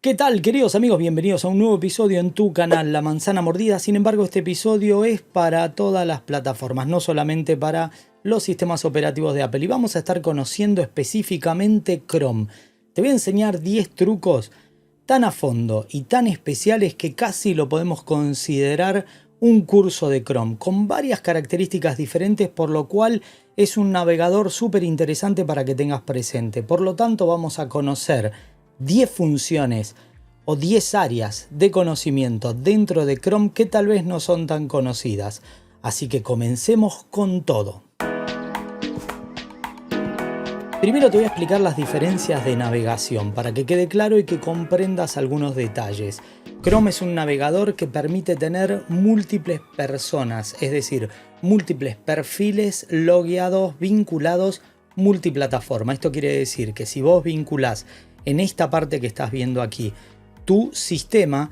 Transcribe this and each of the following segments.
¿Qué tal, queridos amigos? Bienvenidos a un nuevo episodio en tu canal La Manzana Mordida. Sin embargo, este episodio es para todas las plataformas, no solamente para los sistemas operativos de Apple. Y vamos a estar conociendo específicamente Chrome. Te voy a enseñar 10 trucos tan a fondo y tan especiales que casi lo podemos considerar un curso de Chrome, con varias características diferentes, por lo cual es un navegador súper interesante para que tengas presente. Por lo tanto, vamos a conocer 10 funciones o 10 áreas de conocimiento dentro de Chrome que tal vez no son tan conocidas. Así que comencemos con todo. Primero te voy a explicar las diferencias de navegación para que quede claro y que comprendas algunos detalles. Chrome es un navegador que permite tener múltiples personas, es decir, múltiples perfiles logueados, vinculados, multiplataforma. Esto quiere decir que si vos vinculás en esta parte que estás viendo aquí tu sistema,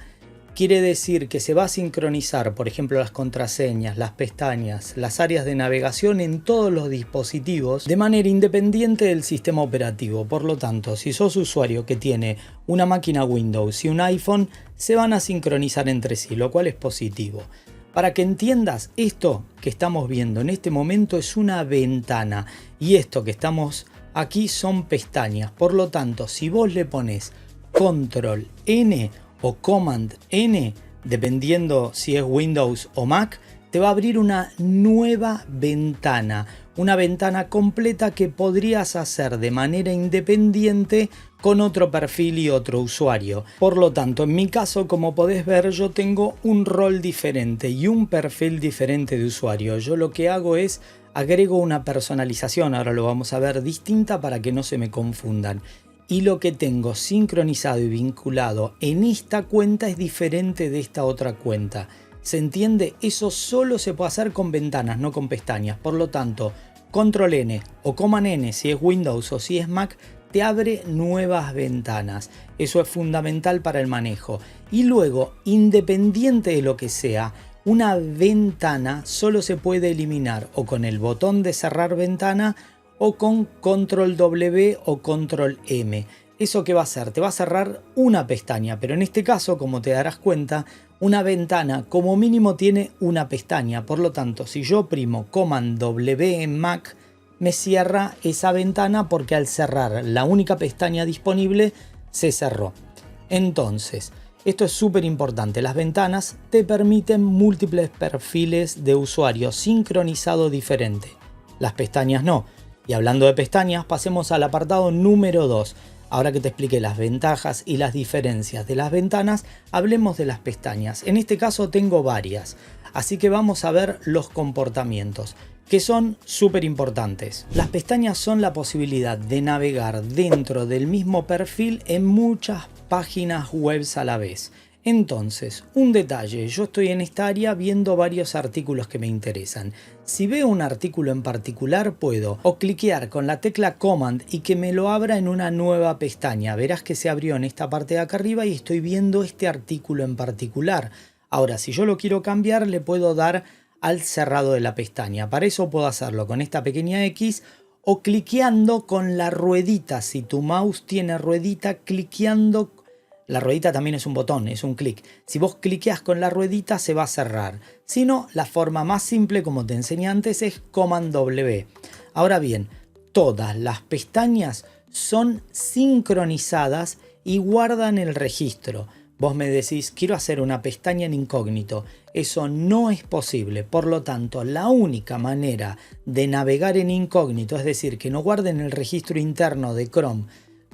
quiere decir que se va a sincronizar, por ejemplo, las contraseñas, las pestañas, las áreas de navegación en todos los dispositivos de manera independiente del sistema operativo. Por lo tanto, si sos usuario que tiene una máquina Windows y un iPhone, se van a sincronizar entre sí, lo cual es positivo. Para que entiendas, esto que estamos viendo en este momento es una ventana y esto que estamos aquí son pestañas. Por lo tanto, si vos le pones Control N o Command N, dependiendo si es Windows o Mac, te va a abrir una nueva ventana. Una ventana completa que podrías hacer de manera independiente con otro perfil y otro usuario. Por lo tanto, en mi caso, como podés ver, yo tengo un rol diferente y un perfil diferente de usuario. Yo lo que hago es agrego una personalización, ahora lo vamos a ver, distinta para que no se me confundan. Y lo que tengo sincronizado y vinculado en esta cuenta es diferente de esta otra cuenta. ¿Se entiende? Eso solo se puede hacer con ventanas, no con pestañas. Por lo tanto, Control N o Command N, si es Windows o si es Mac, te abre nuevas ventanas. Eso es fundamental para el manejo. Y luego, independiente de lo que sea, una ventana solo se puede eliminar o con el botón de cerrar ventana o con Control W o Control M. ¿Eso qué va a hacer? Te va a cerrar una pestaña, pero en este caso, como te darás cuenta, una ventana como mínimo tiene una pestaña. Por lo tanto, si yo oprimo Command W en Mac, me cierra esa ventana porque al cerrar la única pestaña disponible se cerró. Entonces, esto es súper importante. Las ventanas te permiten múltiples perfiles de usuario sincronizado diferente. Las pestañas no. Y hablando de pestañas, pasemos al apartado número 2. Ahora que te expliqué las ventajas y las diferencias de las ventanas, hablemos de las pestañas. En este caso tengo varias, así que vamos a ver los comportamientos, que son súper importantes. Las pestañas son la posibilidad de navegar dentro del mismo perfil en muchas páginas web a la vez. Entonces, un detalle, yo estoy en esta área viendo varios artículos que me interesan. Si veo un artículo en particular, puedo o cliquear con la tecla Command y que me lo abra en una nueva pestaña. Verás que se abrió en esta parte de acá arriba y estoy viendo este artículo en particular. Ahora, si yo lo quiero cambiar, le puedo dar al cerrado de la pestaña. Para eso puedo hacerlo con esta pequeña X o cliqueando con la ruedita. Si tu mouse tiene ruedita, cliqueando. La ruedita también es un botón, es un clic. Si vos cliqueas con la ruedita se va a cerrar. Si no, la forma más simple, como te enseñé antes, es Command W. Ahora bien, todas las pestañas son sincronizadas y guardan el registro. Vos me decís, quiero hacer una pestaña en incógnito. Eso no es posible. Por lo tanto, la única manera de navegar en incógnito, es decir, que no guarden el registro interno de Chrome,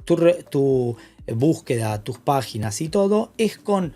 tu búsqueda, tus páginas y todo, es con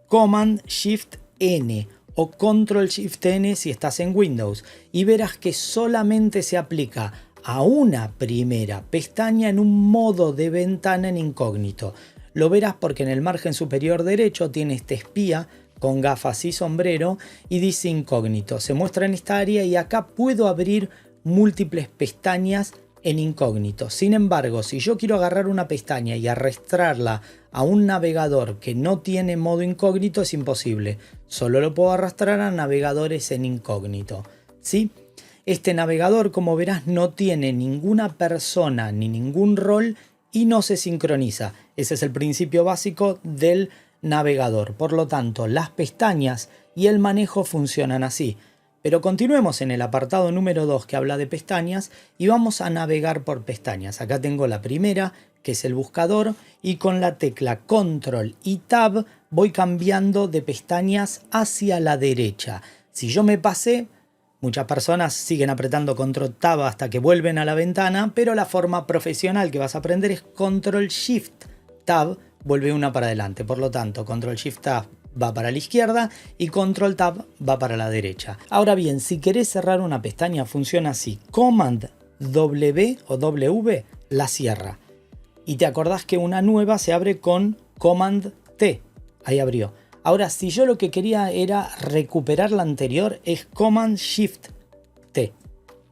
Command Shift N o Control Shift N si estás en Windows, y verás que solamente se aplica a una primera pestaña en un modo de ventana en incógnito. Lo verás porque en el margen superior derecho tiene este espía con gafas y sombrero y dice incógnito. Se muestra en esta área y acá puedo abrir múltiples pestañas en incógnito. Sin embargo, si yo quiero agarrar una pestaña y arrastrarla a un navegador que no tiene modo incógnito, es imposible. Solo lo puedo arrastrar a navegadores en incógnito. ¿Sí? Este navegador, como verás, no tiene ninguna persona ni ningún rol y no se sincroniza. Ese es el principio básico del navegador. Por lo tanto, las pestañas y el manejo funcionan así. Pero continuemos en el apartado número 2 que habla de pestañas y vamos a navegar por pestañas. Acá tengo la primera, que es el buscador, y con la tecla Control y Tab voy cambiando de pestañas hacia la derecha. Si yo me pasé, muchas personas siguen apretando Control Tab hasta que vuelven a la ventana, pero la forma profesional que vas a aprender es Control Shift Tab, vuelve una para adelante. Por lo tanto, Control Shift Tab va para la izquierda y Control Tab va para la derecha. Ahora bien, si querés cerrar una pestaña funciona así. Command W o W la cierra. Y te acordás que una nueva se abre con Command T. Ahí abrió. Ahora, si yo lo que quería era recuperar la anterior, es Command Shift T.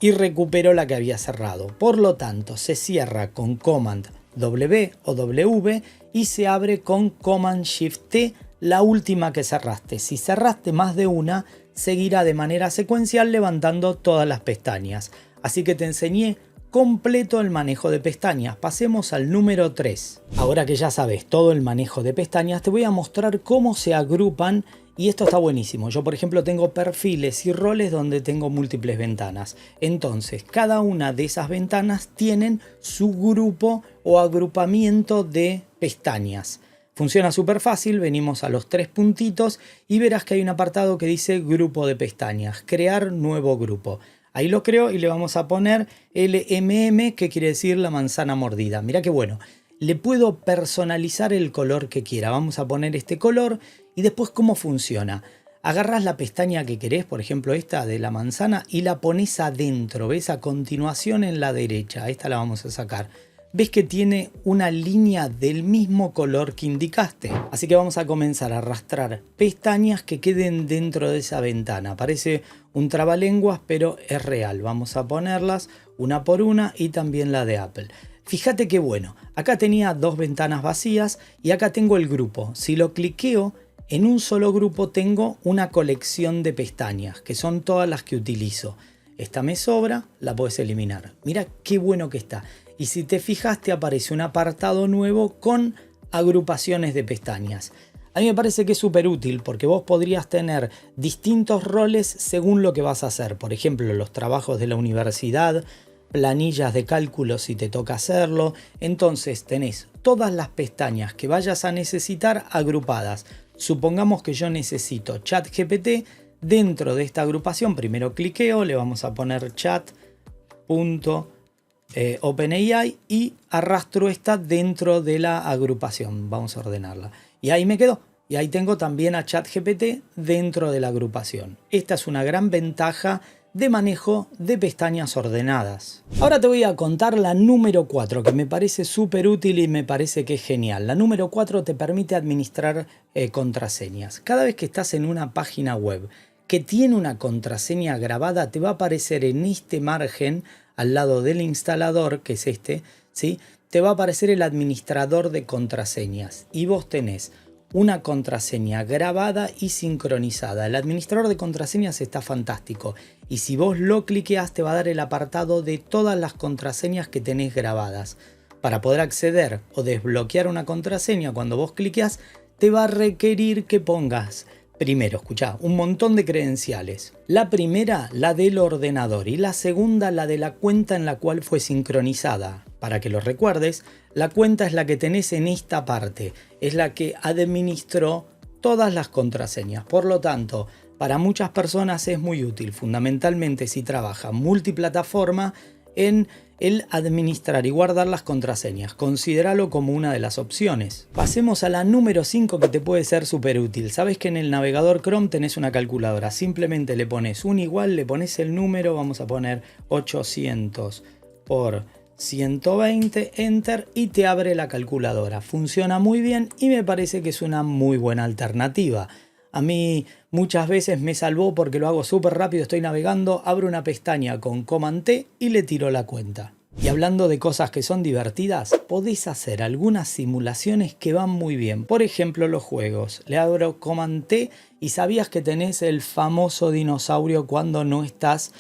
Y recupero la que había cerrado. Por lo tanto, se cierra con Command W o W y se abre con Command Shift T la última que cerraste. Si cerraste más de una, seguirá de manera secuencial levantando todas las pestañas. Así que te enseñé completo el manejo de pestañas. Pasemos al número 3. Ahora que ya sabes todo el manejo de pestañas, te voy a mostrar cómo se agrupan y esto está buenísimo. Yo, por ejemplo, tengo perfiles y roles donde tengo múltiples ventanas. Entonces, cada una de esas ventanas tienen su grupo o agrupamiento de pestañas. Funciona súper fácil, venimos a los 3 puntitos y verás que hay un apartado que dice grupo de pestañas, crear nuevo grupo. Ahí lo creo y le vamos a poner LMM, que quiere decir la manzana mordida. Mirá qué bueno. Le puedo personalizar el color que quiera. Vamos a poner este color y después cómo funciona. Agarras la pestaña que querés, por ejemplo esta de la manzana, y la pones adentro. ¿Ves? A continuación en la derecha. Esta la vamos a sacar. Ves que tiene una línea del mismo color que indicaste. Así que vamos a comenzar a arrastrar pestañas que queden dentro de esa ventana. Parece un trabalenguas, pero es real. Vamos a ponerlas una por una y también la de Apple. Fíjate qué bueno. Acá tenía 2 ventanas vacías y acá tengo el grupo. Si lo cliqueo, en un solo grupo tengo una colección de pestañas, que son todas las que utilizo. Esta me sobra, la puedes eliminar. Mira qué bueno que está. Y si te fijas, te aparece un apartado nuevo con agrupaciones de pestañas. A mí me parece que es súper útil porque vos podrías tener distintos roles según lo que vas a hacer. Por ejemplo, los trabajos de la universidad, planillas de cálculo si te toca hacerlo. Entonces tenés todas las pestañas que vayas a necesitar agrupadas. Supongamos que yo necesito ChatGPT. Dentro de esta agrupación, primero cliqueo, le vamos a poner chat.openai y arrastro esta dentro de la agrupación. Vamos a ordenarla. Y ahí me quedó. Y ahí tengo también a ChatGPT dentro de la agrupación. Esta es una gran ventaja de manejo de pestañas ordenadas. Ahora te voy a contar la número 4, que me parece súper útil y me parece que es genial. La número 4 te permite administrar contraseñas. Cada vez que estás en una página web que tiene una contraseña grabada, te va a aparecer en este margen, al lado del instalador, que es este, ¿sí? Te va a aparecer el administrador de contraseñas. Y vos tenés una contraseña grabada y sincronizada. El administrador de contraseñas está fantástico. Y si vos lo cliqueás, te va a dar el apartado de todas las contraseñas que tenés grabadas. Para poder acceder o desbloquear una contraseña, cuando vos cliqueás, te va a requerir que pongas primero, escuchá, un montón de credenciales. La primera, la del ordenador, y la segunda, la de la cuenta en la cual fue sincronizada. Para que lo recuerdes, la cuenta es la que tenés en esta parte, es la que administró todas las contraseñas. Por lo tanto, para muchas personas es muy útil, fundamentalmente si trabaja multiplataforma, en el administrar y guardar las contraseñas. Considéralo como una de las opciones. Pasemos a la número 5, que te puede ser súper útil. Sabes que en el navegador Chrome tenés una calculadora. Simplemente le pones un igual, le pones el número, vamos a poner 800 por 120, enter, y te abre la calculadora. Funciona muy bien y me parece que es una muy buena alternativa. A mí muchas veces me salvó porque lo hago súper rápido, estoy navegando, abro una pestaña con Command T y le tiro la cuenta. Y hablando de cosas que son divertidas, podés hacer algunas simulaciones que van muy bien. Por ejemplo, los juegos. Le abro Command T y sabías que tenés el famoso dinosaurio cuando no estás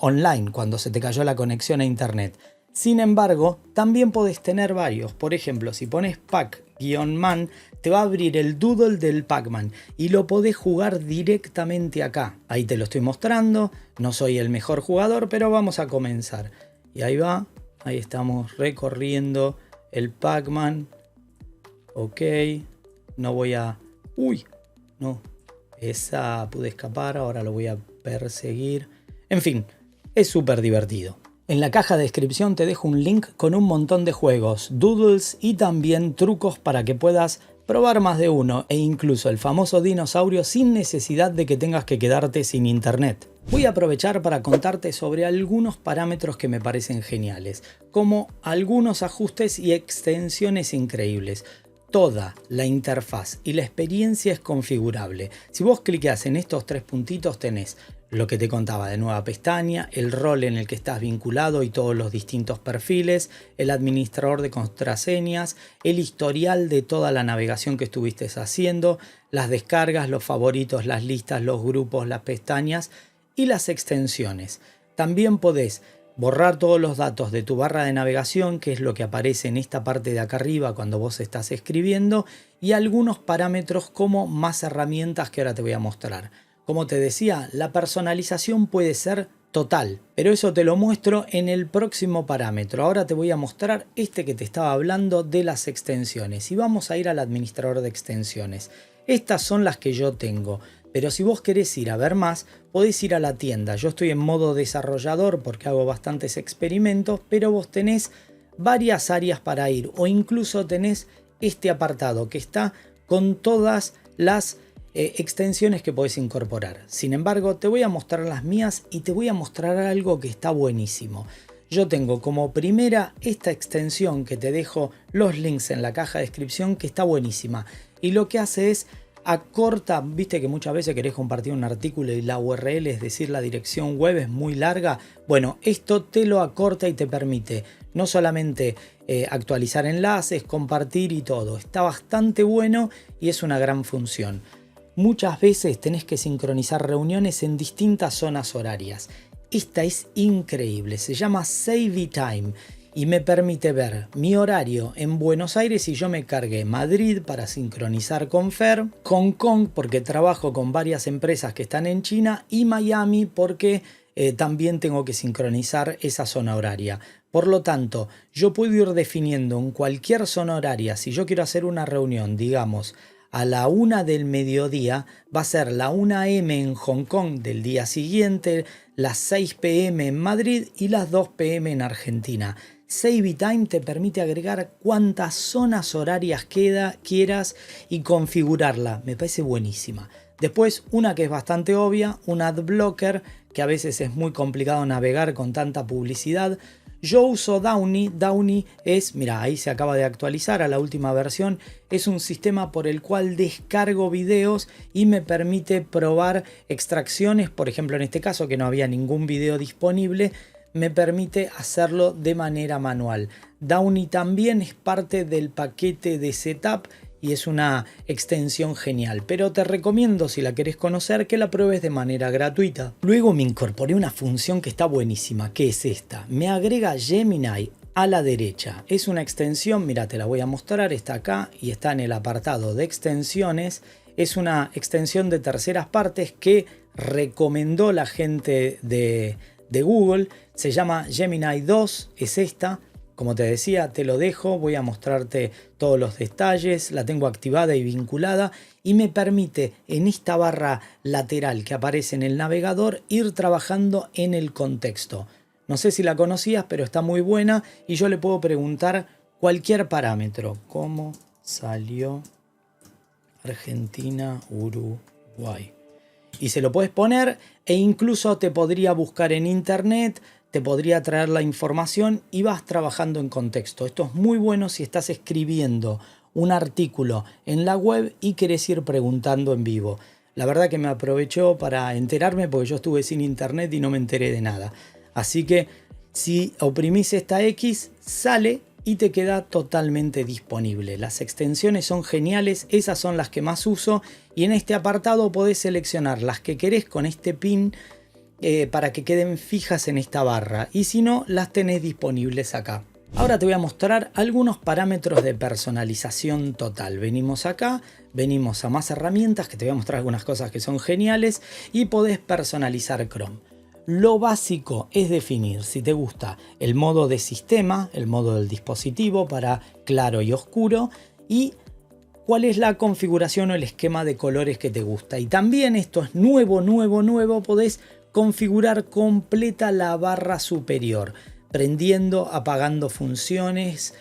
online, cuando se te cayó la conexión a internet. Sin embargo, también podés tener varios. Por ejemplo, si pones pac-man, te va a abrir el doodle del Pac-Man y lo podés jugar directamente acá. Ahí te lo estoy mostrando, no soy el mejor jugador, pero vamos a comenzar. Y ahí va, ahí estamos recorriendo el Pac-Man. Ok, no voy a... Uy, no, esa pude escapar, ahora lo voy a perseguir. En fin, es súper divertido. En la caja de descripción te dejo un link con un montón de juegos, doodles y también trucos para que puedas probar más de uno e incluso el famoso dinosaurio sin necesidad de que tengas que quedarte sin internet. Voy a aprovechar para contarte sobre algunos parámetros que me parecen geniales, como algunos ajustes y extensiones increíbles. Toda la interfaz y la experiencia es configurable. Si vos cliqueas en estos tres puntitos tenés lo que te contaba de nueva pestaña, el rol en el que estás vinculado y todos los distintos perfiles, el administrador de contraseñas, el historial de toda la navegación que estuviste haciendo, las descargas, los favoritos, las listas, los grupos, las pestañas y las extensiones. También podés borrar todos los datos de tu barra de navegación, que es lo que aparece en esta parte de acá arriba cuando vos estás escribiendo, y algunos parámetros como más herramientas que ahora te voy a mostrar. Como te decía, la personalización puede ser total, pero eso te lo muestro en el próximo parámetro. Ahora te voy a mostrar este que te estaba hablando de las extensiones y vamos a ir al administrador de extensiones. Estas son las que yo tengo, pero si vos querés ir a ver más, podés ir a la tienda. Yo estoy en modo desarrollador porque hago bastantes experimentos, pero vos tenés varias áreas para ir o incluso tenés este apartado que está con todas las extensiones que podés incorporar. Sin embargo, te voy a mostrar las mías y te voy a mostrar algo que está buenísimo. Yo tengo como primera esta extensión que te dejo los links en la caja de descripción, que está buenísima y lo que hace es acorta, viste que muchas veces querés compartir un artículo y la URL, es decir, la dirección web es muy larga. Bueno, esto te lo acorta y te permite no solamente actualizar enlaces, compartir y todo. Está bastante bueno y es una gran función. Muchas veces tenés que sincronizar reuniones en distintas zonas horarias. Esta es increíble, se llama Save Time y me permite ver mi horario en Buenos Aires y yo me cargué Madrid para sincronizar con Fer, Hong Kong porque trabajo con varias empresas que están en China y Miami porque también tengo que sincronizar esa zona horaria. Por lo tanto, yo puedo ir definiendo en cualquier zona horaria, si yo quiero hacer una reunión, digamos, a la 1 del mediodía, va a ser la 1 AM en Hong Kong del día siguiente, las 6 PM en Madrid y las 2 PM en Argentina. Save Time te permite agregar cuantas zonas horarias quieras y configurarla. Me parece buenísima. Después, una que es bastante obvia, un ad blocker, que a veces es muy complicado navegar con tanta publicidad. Yo uso Downy. Downy es, mira, ahí se acaba de actualizar a la última versión. Es un sistema por el cual descargo videos y me permite probar extracciones. Por ejemplo, en este caso que no había ningún video disponible, me permite hacerlo de manera manual. Downy también es parte del paquete de setup y es una extensión genial, pero te recomiendo, si la querés conocer, que la pruebes de manera gratuita. Luego me incorporé una función que está buenísima, que es esta. Me agrega Gemini a la derecha. Es una extensión, mira, te la voy a mostrar, está acá y está en el apartado de extensiones. Es una extensión de terceras partes que recomendó la gente de Google. Se llama Gemini 2, es esta. Como te decía, te lo dejo, voy a mostrarte todos los detalles, la tengo activada y vinculada y me permite en esta barra lateral que aparece en el navegador ir trabajando en el contexto. No sé si la conocías, pero está muy buena y yo le puedo preguntar cualquier parámetro. ¿Cómo salió Argentina, Uruguay? Y se lo puedes poner e incluso te podría buscar en internet, te podría traer la información y vas trabajando en contexto. Esto es muy bueno si estás escribiendo un artículo en la web y querés ir preguntando en vivo. La verdad que me aprovechó para enterarme porque yo estuve sin internet y no me enteré de nada. Así que si oprimís esta X, sale y te queda totalmente disponible. Las extensiones son geniales, esas son las que más uso y en este apartado podés seleccionar las que querés con este pin para que queden fijas en esta barra, y si no, las tenés disponibles acá. Ahora te voy a mostrar algunos parámetros de personalización total. Venimos acá, venimos a más herramientas, que te voy a mostrar algunas cosas que son geniales, y podés personalizar Chrome. Lo básico es definir si te gusta el modo de sistema, el modo del dispositivo para claro y oscuro, y cuál es la configuración o el esquema de colores que te gusta. Y también, esto es nuevo, podés configurar completa la barra superior, prendiendo, apagando funciones,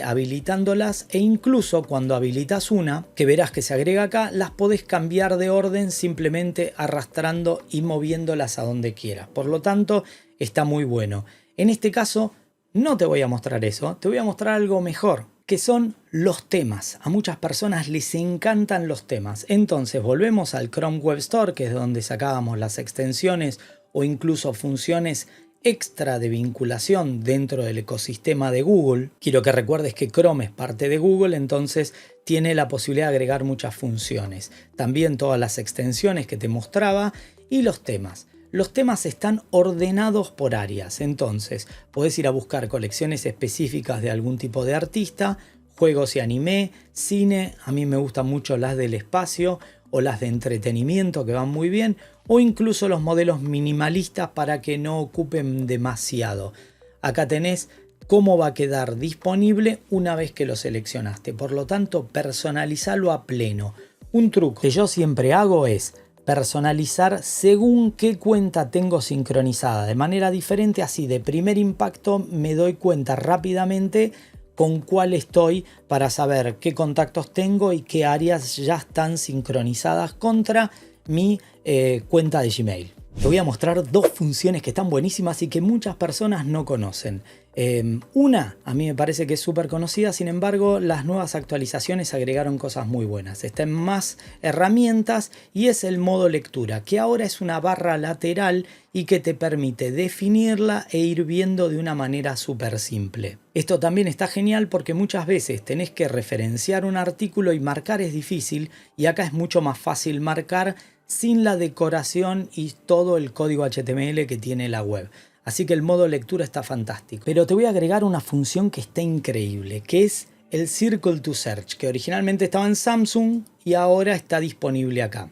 habilitándolas, e incluso cuando habilitas una, que verás que se agrega acá, las podés cambiar de orden simplemente arrastrando y moviéndolas a donde quieras. Por lo tanto, está muy bueno. En este caso, no te voy a mostrar eso, te voy a mostrar algo mejor, que son los temas. A muchas personas les encantan los temas. Entonces volvemos al Chrome Web Store, que es donde sacábamos las extensiones o incluso funciones extra de vinculación dentro del ecosistema de Google. Quiero que recuerdes que Chrome es parte de Google, entonces tiene la posibilidad de agregar muchas funciones. También todas las extensiones que te mostraba y los temas. Los temas están ordenados por áreas, entonces podés ir a buscar colecciones específicas de algún tipo de artista, juegos y anime, cine, a mí me gustan mucho las del espacio o las de entretenimiento que van muy bien, o incluso los modelos minimalistas para que no ocupen demasiado. Acá tenés cómo va a quedar disponible una vez que lo seleccionaste, por lo tanto personalizarlo a pleno. Un truco que yo siempre hago es personalizar según qué cuenta tengo sincronizada, de manera diferente, así de primer impacto me doy cuenta rápidamente con cuál estoy para saber qué contactos tengo y qué áreas ya están sincronizadas contra mi cuenta de Gmail. Te voy a mostrar dos funciones que están buenísimas y que muchas personas no conocen. Una, a mí me parece que es súper conocida, sin embargo, las nuevas actualizaciones agregaron cosas muy buenas. Está en más herramientas y es el modo lectura, que ahora es una barra lateral y que te permite definirla e ir viendo de una manera súper simple. Esto también está genial porque muchas veces tenés que referenciar un artículo y marcar es difícil, y acá es mucho más fácil marcar sin la decoración y todo el código HTML que tiene la web. Así que el modo lectura está fantástico. Pero te voy a agregar una función que está increíble, que es el Circle to Search, que originalmente estaba en Samsung y ahora está disponible acá.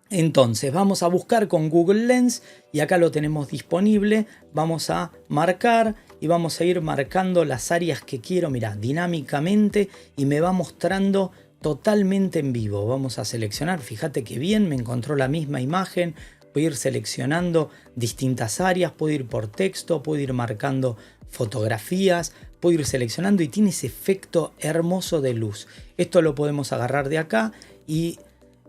Entonces vamos a buscar con Google Lens y acá lo tenemos disponible. Vamos a marcar y vamos a ir marcando las áreas que quiero, mira, dinámicamente, y me va mostrando totalmente en vivo. Vamos a seleccionar, fíjate que bien, me encontró la misma imagen. Puedo ir seleccionando distintas áreas, puedo ir por texto, puedo ir marcando fotografías, puedo ir seleccionando y tiene ese efecto hermoso de luz. Esto lo podemos agarrar de acá y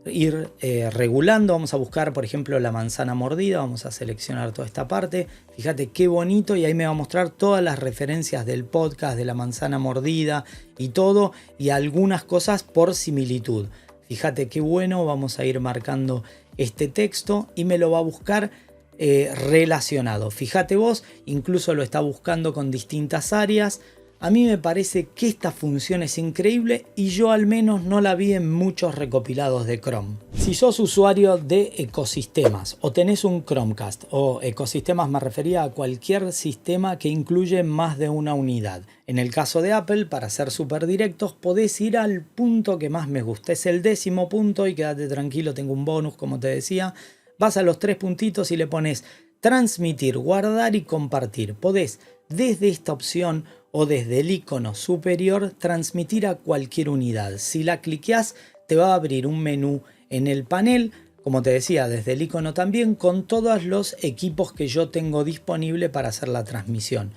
ir regulando. Vamos a buscar, por ejemplo, la manzana mordida. Vamos a seleccionar toda esta parte. Fíjate qué bonito, y ahí me va a mostrar todas las referencias del podcast, de la manzana mordida y todo, y algunas cosas por similitud. Fíjate qué bueno, vamos a ir marcando este texto y me lo va a buscar relacionado. Fíjate vos, incluso lo está buscando con distintas áreas. A mí me parece que esta función es increíble y yo al menos no la vi en muchos recopilados de Chrome. Si sos usuario de ecosistemas o tenés un Chromecast, o ecosistemas me refería a cualquier sistema que incluye más de una unidad. En el caso de Apple, para ser súper directos, podés ir al punto que más me gusta. Es el 10º punto y quédate tranquilo, tengo un bonus como te decía. Vas a los 3 puntitos y le pones transmitir, guardar y compartir. Podés desde esta opción o desde el icono superior transmitir a cualquier unidad. Si la cliqueás te va a abrir un menú en el panel, como te decía, desde el icono también, con todos los equipos que yo tengo disponible para hacer la transmisión.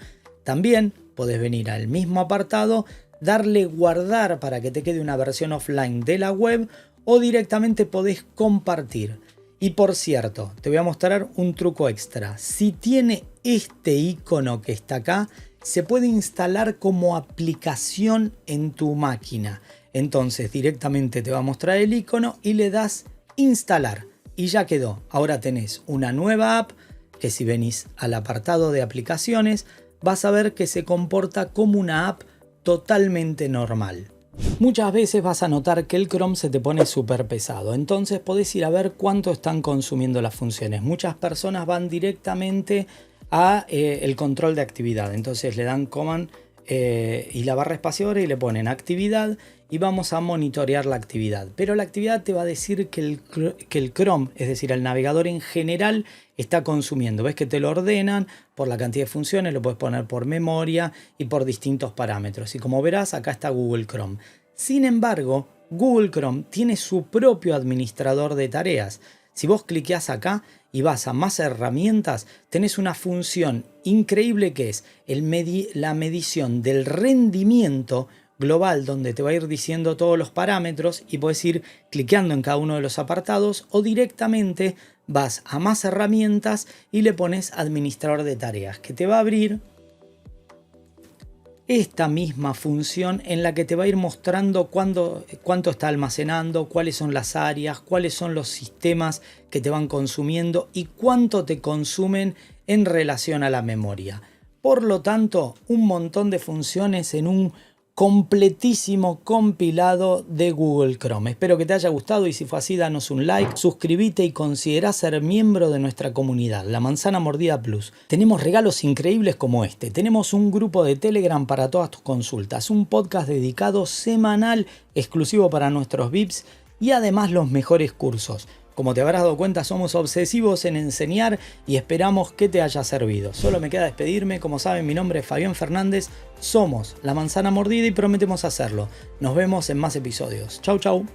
También podés venir al mismo apartado, darle guardar para que te quede una versión offline de la web, o directamente podés compartir. Y por cierto, te voy a mostrar un truco extra. Si tiene este icono que está acá, se puede instalar como aplicación en tu máquina. Entonces directamente te va a mostrar el icono y le das instalar y ya quedó. Ahora tenés una nueva app que, si venís al apartado de aplicaciones, vas a ver que se comporta como una app totalmente normal. Muchas veces vas a notar que el Chrome se te pone súper pesado, entonces podés ir a ver cuánto están consumiendo las funciones. Muchas personas van directamente a el control de actividad, entonces le dan command y la barra espaciadora y le ponen actividad y vamos a monitorear la actividad. Pero la actividad te va a decir que el Chrome, es decir, el navegador en general, está consumiendo. Ves que te lo ordenan por la cantidad de funciones, lo puedes poner por memoria y por distintos parámetros. Y como verás, acá está Google Chrome. Sin embargo, Google Chrome tiene su propio administrador de tareas. Si vos cliqueás acá y vas a más herramientas, tenés una función increíble que es la medición del rendimiento global, donde te va a ir diciendo todos los parámetros y puedes ir cliqueando en cada uno de los apartados, o directamente vas a más herramientas y le pones administrador de tareas, que te va a abrir esta misma función en la que te va a ir mostrando cuánto está almacenando, cuáles son las áreas, cuáles son los sistemas que te van consumiendo y cuánto te consumen en relación a la memoria. Por lo tanto, un montón de funciones en un completísimo compilado de Google Chrome. Espero que te haya gustado y si fue así, danos un like, suscríbete y considera ser miembro de nuestra comunidad, La Manzana Mordida Plus. Tenemos regalos increíbles como este. Tenemos un grupo de Telegram para todas tus consultas, un podcast dedicado semanal exclusivo para nuestros VIPs y además los mejores cursos. Como te habrás dado cuenta, somos obsesivos en enseñar y esperamos que te haya servido. Solo me queda despedirme. Como saben, mi nombre es Fabián Fernández. Somos La Manzana Mordida y prometemos hacerlo. Nos vemos en más episodios. Chau, chau.